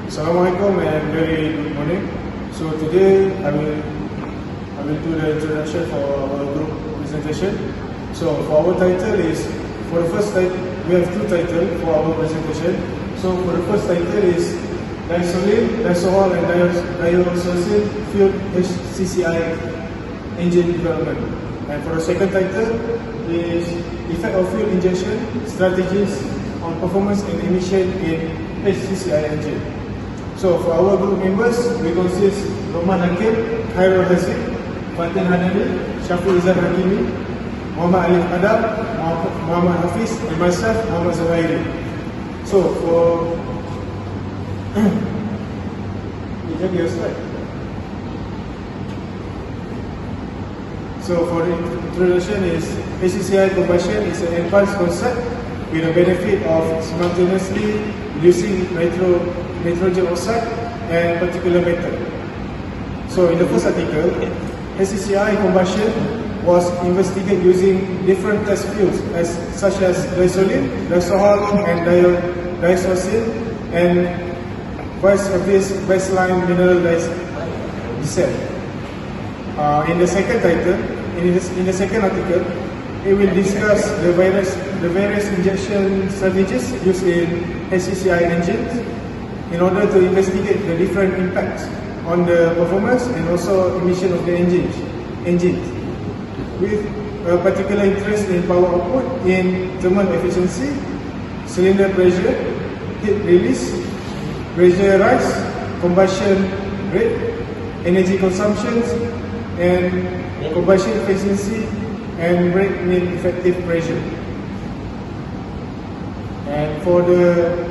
Assalamualaikum and very good morning. So today I will do the introduction for our group presentation. So for our title is, for the first title, we have two titles for our presentation. So for the first title is Diesoline, Diesohol and Diesosene Fuel HCCI Engine Development. And for the second title is Effect of Fuel Injection Strategies on Performance and Emission in HCCI Engine. So for our group members, we consist Luqman, Hakeem, Khairul, Haziq, Fatin, Hanani, Hakeem, Aliff, Hafiz, and myself, Zaidy. So for So for the introduction is HCCI combustion is an advanced concept with the benefit of simultaneously reducing nitrogen oxide and particulate matter. So in the first article, HCCI combustion was investigated using different test fuels such as Diesoline, Diesohol and Diesosene and baseline mineral diesel. In the second title, in the second article, it will discuss the various injection strategies used in HCCI engines in order to investigate the different impacts on the performance and also emission of the engines, with a particular interest in power output, in thermal efficiency, cylinder pressure, heat release, pressure rise, combustion rate, energy consumption, and combustion efficiency and brake mean effective pressure. And for the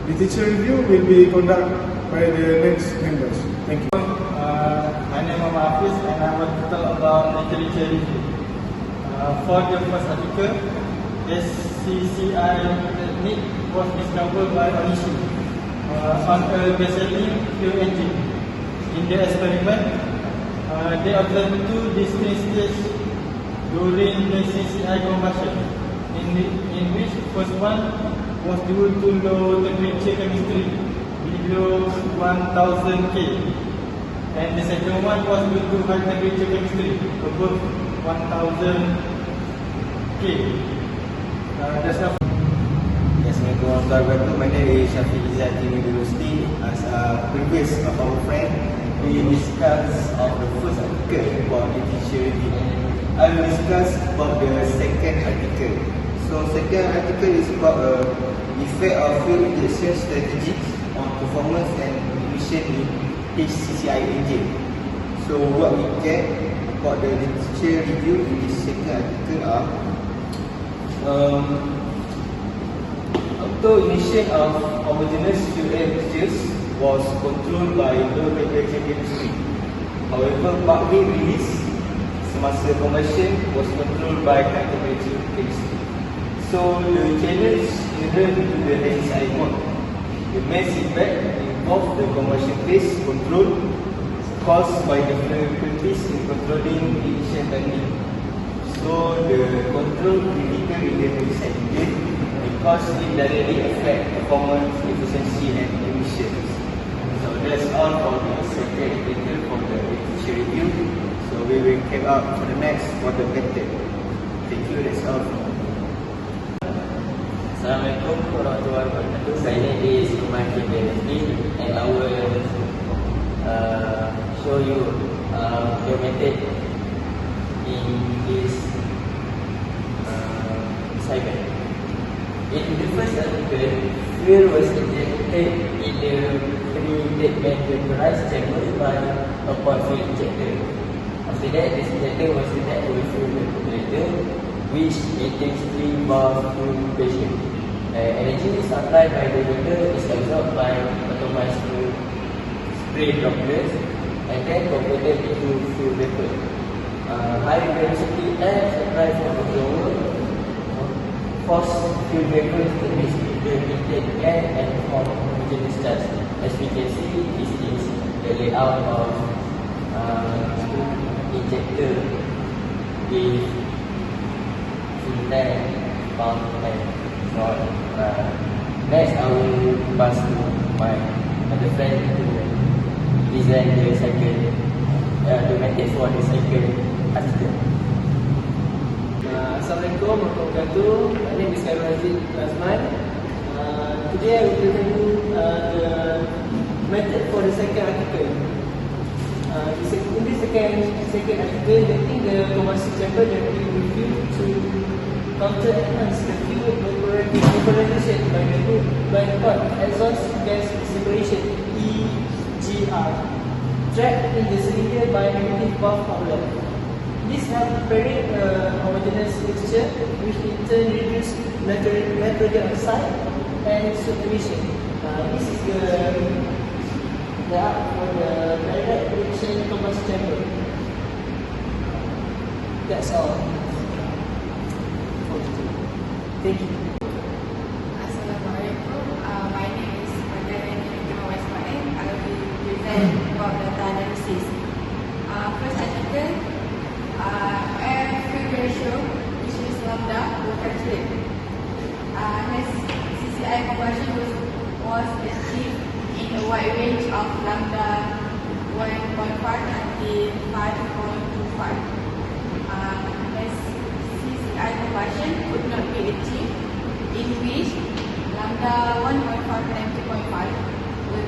literature review will be conducted by the next members. Thank you. My name is Hafiz and I will talk about literature review. For the first article, HCCI technique was discovered by Emission on a gasoline fuel engine. In the experiment, they observed two distinct stages during the HCCI combustion, in which first one was due to low temperature chemistry below 1000 K, and the second one was due to high temperature chemistry above 1000 K. That's not. Assalamualaikum warahmatullahi wabarakatuh. My name is Hafiz Rusli. As a previous of our friend, we discuss of the first article about literature review. I will discuss about the second article. So second article is about effect of fuel injection strategies on performance and emission in HCCI engine. So what we get about the literature review in this second article are auto emission of homogeneous fuel mixtures was controlled by low temperature chemistry. However, partly release semasa combustion was controlled by high temperature chemistry. So the challenge inherent to the HCCI mode, the main setback involved the combustion phase control caused by the difficulties in controlling emission timing. So the control critical in the HCCI engine because it directly affects performance, efficiency and emissions. So that's all for the second article for the literature review. So we will come up for the next for the method. Thank you, that's all. Assalamualaikum warahmatullahi wabarakatuh. Saya is Luqman and I will show you the method in this assignment. In the first article, fuel was injected in the pre-dead pressurized chamber by a port fuel injector. After that, this injector was connected with fuel regulator, which maintains 3 bar fuel pressure. Energy supplied by the injector is absorbed by atomized spray droplets and then converted into fuel vapor. High velocity air supply from the blower force fuel vapors to mix with the intake air and form homogeneous gas. As we can see, this is the layout of injector with fuel tank, pump and rod. Next, I will pass to my the friend to design the second, the method for the second article. Assalamualaikum warahmatullahi wabarakatuh. My name is Khairul Azman. Today I will present you the method for the second article. In this second article, I think the combustion chamber that we will use to counter enhance the fuel vaporization by the part exhaust gas separation (EGR) trapped in the cylinder by negative valve outlet. This helps prepare homogeneous mixture, which in turn reduce nitrogen oxide and soot emission. This is the app for the direct reaction combustion chamber. That's all. Thank you. Assalamualaikum. My name is Ismail. I will present about data analysis. First article, air fuel ratio, which is lambda, will calculate. HCCI conversion was achieved in a wide range of lambda 1.5 until 5.25. HCCI conversion could not be achieved, in which lambda 1.5 and 2.5 will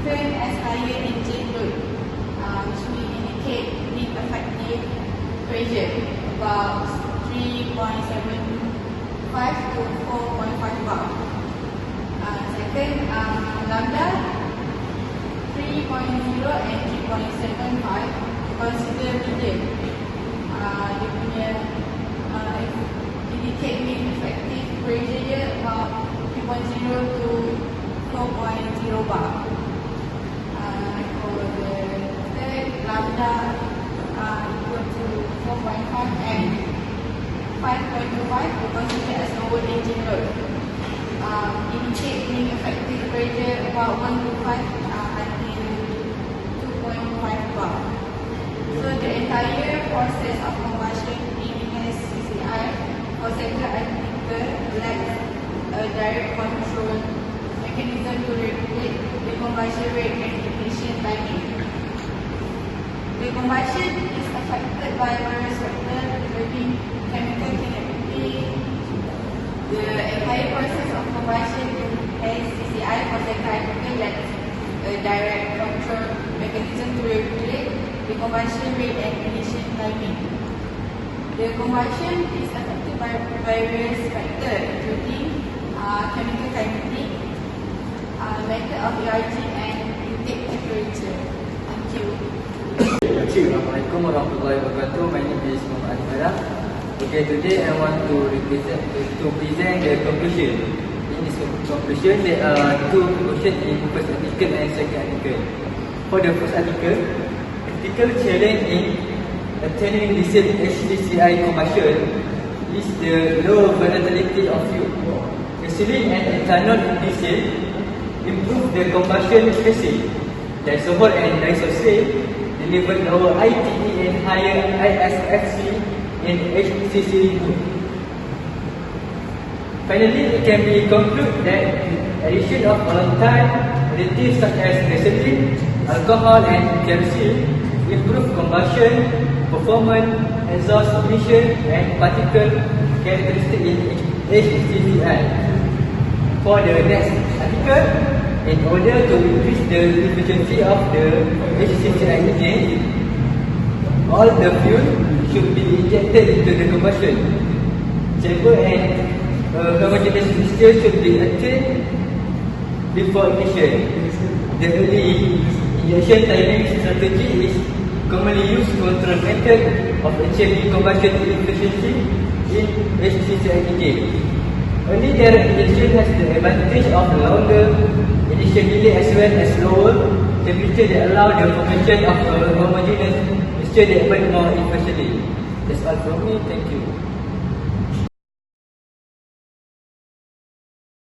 turn as higher engine load, which will indicate peak effective pressure about 3.75 to 4.5 bar. Second, lambda 3.0 and 3.75 consider medium. Dia punya indicate mean effective pressure dia about 3.0 to 4.0 bar. For the third, lambda equal to 4.5 and 5.25 will consider as lower engine load. Indicate mean effective pressure about 1 to 5 until 2.5 bar. So the entire process of combustion in HCCI for second article lacks a direct control mechanism to regulate the combustion rate and ignition timing. The combustion is affected by various factors including chemical kinetic. The entire process of combustion in HCCI for second article lacks a direct control mechanism to regulate the combustion rate and ignition timing. The combustion is affected by various factors including chemical kinetic, method of ERG and intake temperature. Thank you. Assalamualaikum warahmatullahi wabarakatuh. My name is Ismail. Okay, today I want to present the conclusion. In this conclusion, there are two conclusions in first article and second article. For the first article challenge in attaining diesel HCCI combustion is the low volatility of fuel. Gasoline and ethanol in diesel improve the combustion efficiency. Diesohol and Diesosene deliver lower ITE and higher ISFC in HCCI. Finally, it can be concluded that addition of volatile additives such as gasoline, alcohol and kerosene improve combustion, performance, exhaust emission and particle characteristics in HCCI. For the next article, in order to increase the efficiency of the HCCI engine, all the fuel should be injected into the combustion chamber and homogeneous mixture should be attained before ignition. The early injection timing strategy is commonly used control method of achieving combustion efficiency in HCCI engine. Early direct injection has the advantage of longer initial delay as well as lower temperature that allow the formation of a homogeneous mixture that burn more efficiently. That's all from me. Thank you.